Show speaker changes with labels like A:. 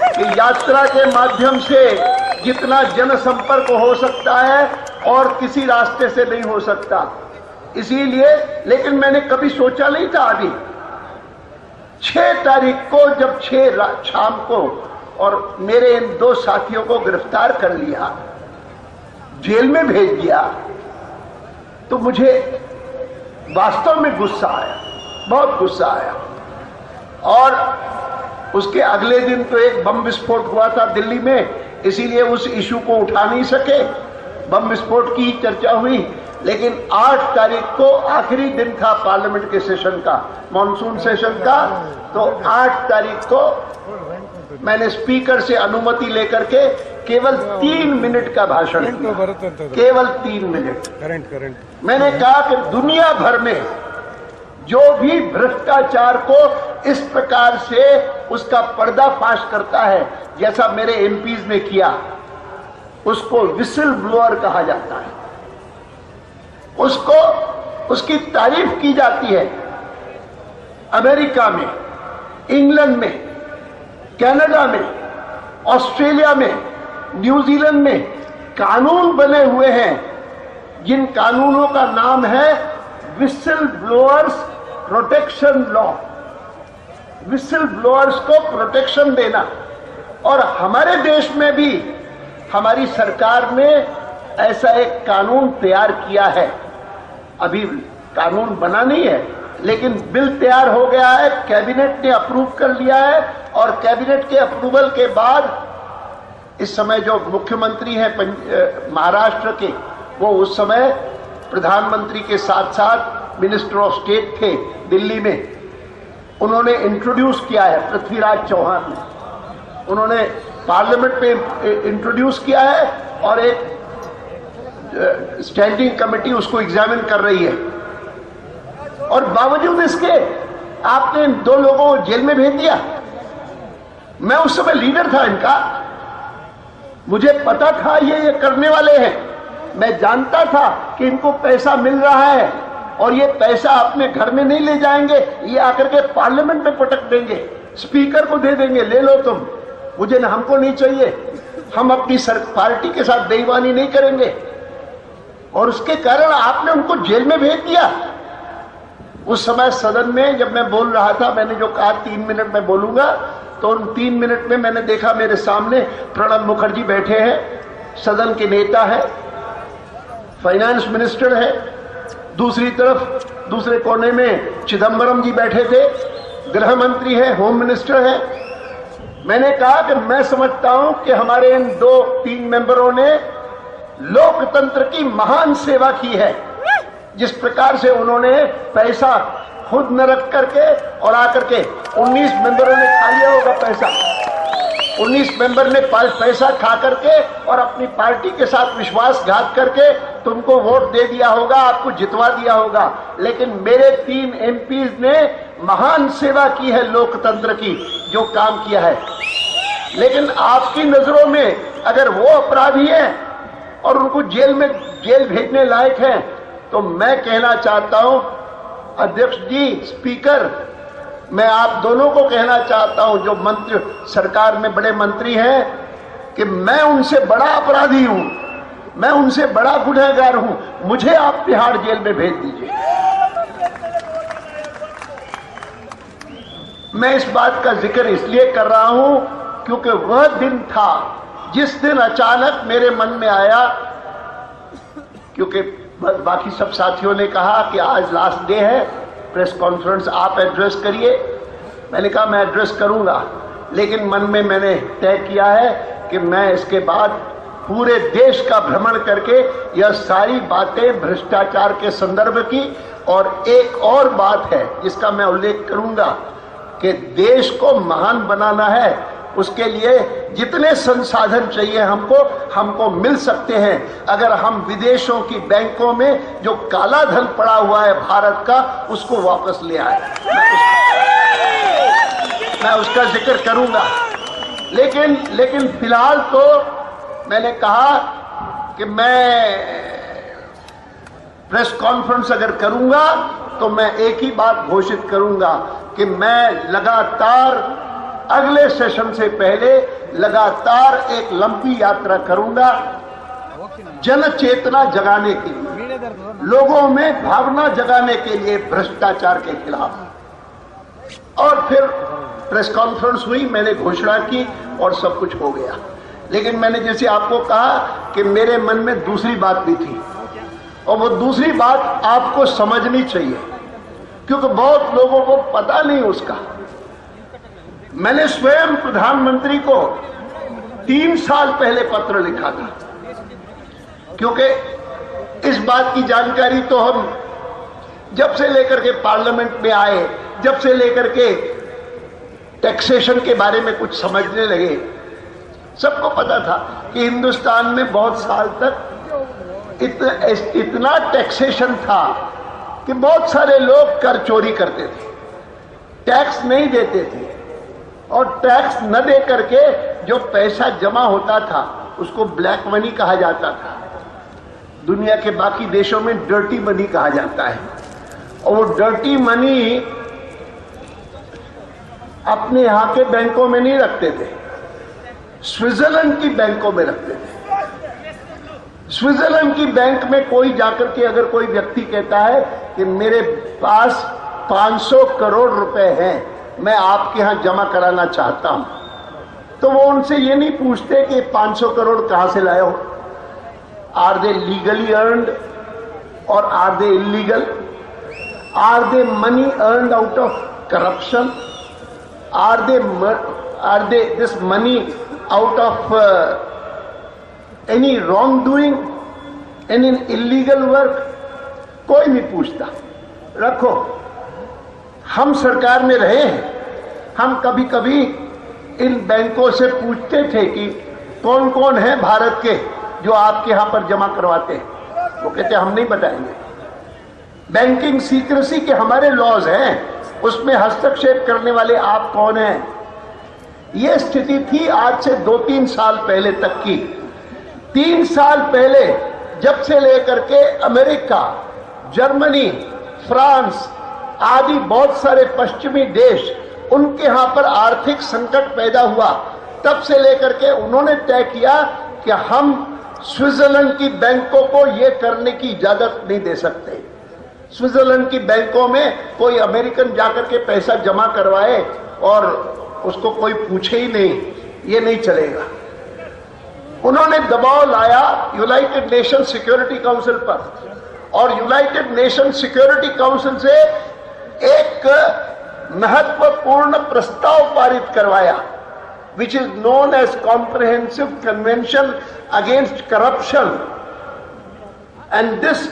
A: कि यात्रा के माध्यम से जितना जनसंपर्क हो सकता है और किसी रास्ते से नहीं हो सकता, इसीलिए। लेकिन मैंने कभी सोचा नहीं था अभी 6 तारीख को जब 6 शाम को और मेरे इन 2 साथियों को गिरफ्तार कर लिया, जेल में भेज दिया, तो मुझे वास्तव में गुस्सा आया, बहुत गुस्सा आया। और उसके अगले दिन तो एक बम विस्फोट हुआ था दिल्ली में, इसीलिए उस इशू को उठा नहीं सके, बम विस्फोट की चर्चा हुई। लेकिन 8 तारीख को आखिरी दिन था पार्लियामेंट के सेशन का, मॉनसून सेशन का, तो 8 तारीख को मैंने स्पीकर से अनुमति लेकर के केवल 3 मिनट का भाषण दिया, केवल 3 मिनट। मैंने कहा कि दुनिया भर में जो भी भ्रष्टाचार को इस प्रकार से उसका पर्दाफाश करता है, जैसा मेरे एमपीज ने किया, उसको विसिल ब्लोअर कहा जाता है, उसको उसकी तारीफ की जाती है। अमेरिका में, इंग्लैंड में, कनाडा में, ऑस्ट्रेलिया में, न्यूजीलैंड में कानून बने हुए हैं जिन कानूनों का नाम है whistle blowers protection law, whistle blowers को प्रोटेक्शन देना। और हमारे देश में भी हमारी सरकार ने ऐसा एक कानून तैयार किया है। अभी कानून बना नहीं है, लेकिन बिल तैयार हो गया है, कैबिनेट ने अप्रूव कर लिया है। और कैबिनेट के अप्रूवल के बाद इस समय जो मुख्यमंत्री हैं महाराष्ट्र के, वो उस समय प्रधानमंत्री के साथ साथ मिनिस्टर ऑफ स्टेट थे दिल्ली में, उन्होंने इंट्रोड्यूस किया है, पृथ्वीराज चौहान ने, उन्होंने पार्लियामेंट में इंट्रोड्यूस किया है और एक स्टैंडिंग कमेटी उसको एग्जामिन कर रही है। और बावजूद इसके आपने 2 लोगों को जेल में भेज दिया। मैं उस समय लीडर था इनका, मुझे पता था ये करने वाले हैं, मैं जानता था कि इनको पैसा मिल रहा है और ये पैसा अपने घर में नहीं ले जाएंगे, ये आकर के पार्लियामेंट में पटक देंगे, स्पीकर को दे देंगे, ले लो तुम, मुझे न, हमको नहीं चाहिए, हम अपनी पार्टी के साथ बेईमानी नहीं करेंगे। और उसके कारण आपने उनको जेल में भेज दिया। उस समय सदन में जब मैं बोल रहा था, मैंने जो कहा 3 मिनट में बोलूंगा, तो उन 3 मिनट में मैंने देखा मेरे सामने प्रणब मुखर्जी बैठे हैं, सदन के नेता है, फाइनेंस मिनिस्टर है, दूसरी तरफ दूसरे कोने में चिदम्बरम जी बैठे थे, गृह मंत्री है, होम मिनिस्टर है। मैंने कहा कि मैं समझता हूं कि हमारे इन 2-3 मेंबरों ने लोकतंत्र की महान सेवा की है। जिस प्रकार से उन्होंने पैसा खुद न रख करके और आकर के 19 मेंबरों ने खा लिया होगा पैसा, 19 मेंबर ने पैसा खा करके और अपनी पार्टी के साथ विश्वासघात करके तुमको वोट दे दिया होगा, आपको जितवा दिया होगा। लेकिन मेरे 3 एमपीज ने महान सेवा की है लोकतंत्र की, जो काम किया है। लेकिन आपकी नजरों में अगर वो अपराधी हैं और उनको जेल भेजने लायक हैं, तो मैं कहना चाहता हूं अध्यक्ष जी, स्पीकर, मैं आप दोनों को कहना चाहता हूं जो मंत्री सरकार में बड़े मंत्री हैं, कि मैं उनसे बड़ा अपराधी हूं, मैं उनसे बड़ा गुनहगार हूं, मुझे आप तिहाड़ जेल में भेज दीजिए। मैं इस बात का जिक्र इसलिए कर रहा हूं क्योंकि वह दिन था जिस दिन अचानक मेरे मन में आया, क्योंकि बाकी सब साथियों ने कहा कि आज लास्ट डे है, प्रेस कॉन्फ्रेंस आप एड्रेस करिए। मैंने कहा मैं एड्रेस करूंगा, लेकिन मन में मैंने तय किया है कि मैं इसके बाद पूरे देश का भ्रमण करके यह सारी बातें भ्रष्टाचार के संदर्भ की, और एक और बात है जिसका मैं उल्लेख करूंगा कि देश को महान बनाना है, उसके लिए जितने संसाधन चाहिए हमको मिल सकते हैं अगर हम विदेशों की बैंकों में जो काला धन पड़ा हुआ है भारत का, उसको वापस ले आए। मैं उसका जिक्र करूंगा, लेकिन फिलहाल तो मैंने कहा कि मैं प्रेस कॉन्फ्रेंस अगर करूंगा तो मैं एक ही बात घोषित करूंगा कि मैं लगातार अगले सेशन से पहले लगातार एक लंबी यात्रा करूंगा, जन चेतना जगाने के लिए, लोगों में भावना जगाने के लिए भ्रष्टाचार के खिलाफ। और फिर प्रेस कॉन्फ्रेंस हुई, मैंने घोषणा की और सब कुछ हो गया। लेकिन मैंने जैसे आपको कहा कि मेरे मन में दूसरी बात भी थी, और वो दूसरी बात आपको समझनी चाहिए, क्योंकि बहुत लोगों को पता नहीं उसका। मैंने स्वयं प्रधानमंत्री को 3 साल पहले पत्र लिखा था, क्योंकि इस बात की जानकारी तो हम जब से लेकर के पार्लियामेंट में आए, जब से लेकर के टैक्सेशन के बारे में कुछ समझने लगे, सबको पता था कि हिंदुस्तान में बहुत साल तक इतना टैक्सेशन था कि बहुत सारे लोग कर चोरी करते थे, टैक्स नहीं देते थे, और टैक्स न दे करके जो पैसा जमा होता था उसको ब्लैक मनी कहा जाता था। दुनिया के बाकी देशों में डर्टी मनी कहा जाता है, और वो डर्टी मनी अपने यहां के बैंकों में नहीं रखते थे, स्विट्जरलैंड की बैंकों में रखते थे। स्विट्जरलैंड की बैंक में कोई जाकर के अगर कोई व्यक्ति कहता है कि मेरे पास 500 करोड़ रुपए हैं, मैं आपके यहां जमा कराना चाहता हूं, तो वो उनसे ये नहीं पूछते कि 500 करोड़ कहां से लाए हो, आर दे लीगली अर्नड और are they illegal, are they money earned out of corruption, are they this money out of any wrong doing, any illegal work, कोई नहीं पूछता। रखो, हम सरकार में रहे हैं, हम कभी कभी इन बैंकों से पूछते थे कि कौन कौन है भारत के जो आपके यहां पर जमा करवाते हैं। वो कहते हम नहीं बताएंगे। बैंकिंग सीक्रेसी के हमारे लॉज हैं, उसमें हस्तक्षेप करने वाले आप कौन हैं? यह स्थिति थी आज से 2-3 साल पहले तक की। 3 साल पहले जब से लेकर के अमेरिका, जर्मनी, फ्रांस आदि बहुत सारे पश्चिमी देश, उनके यहां पर आर्थिक संकट पैदा हुआ, तब से लेकर के उन्होंने तय किया कि हम स्विट्जरलैंड की बैंकों को यह करने की इजाजत नहीं दे सकते। स्विट्जरलैंड की बैंकों में कोई अमेरिकन जाकर के पैसा जमा करवाए और उसको कोई पूछे ही नहीं, ये नहीं चलेगा। उन्होंने दबाव लाया यूनाइटेड नेशन सिक्योरिटी काउंसिल पर, और यूनाइटेड नेशन सिक्योरिटी काउंसिल से एक महत्वपूर्ण प्रस्ताव पारित करवाया, which is known as Comprehensive Convention Against Corruption, and this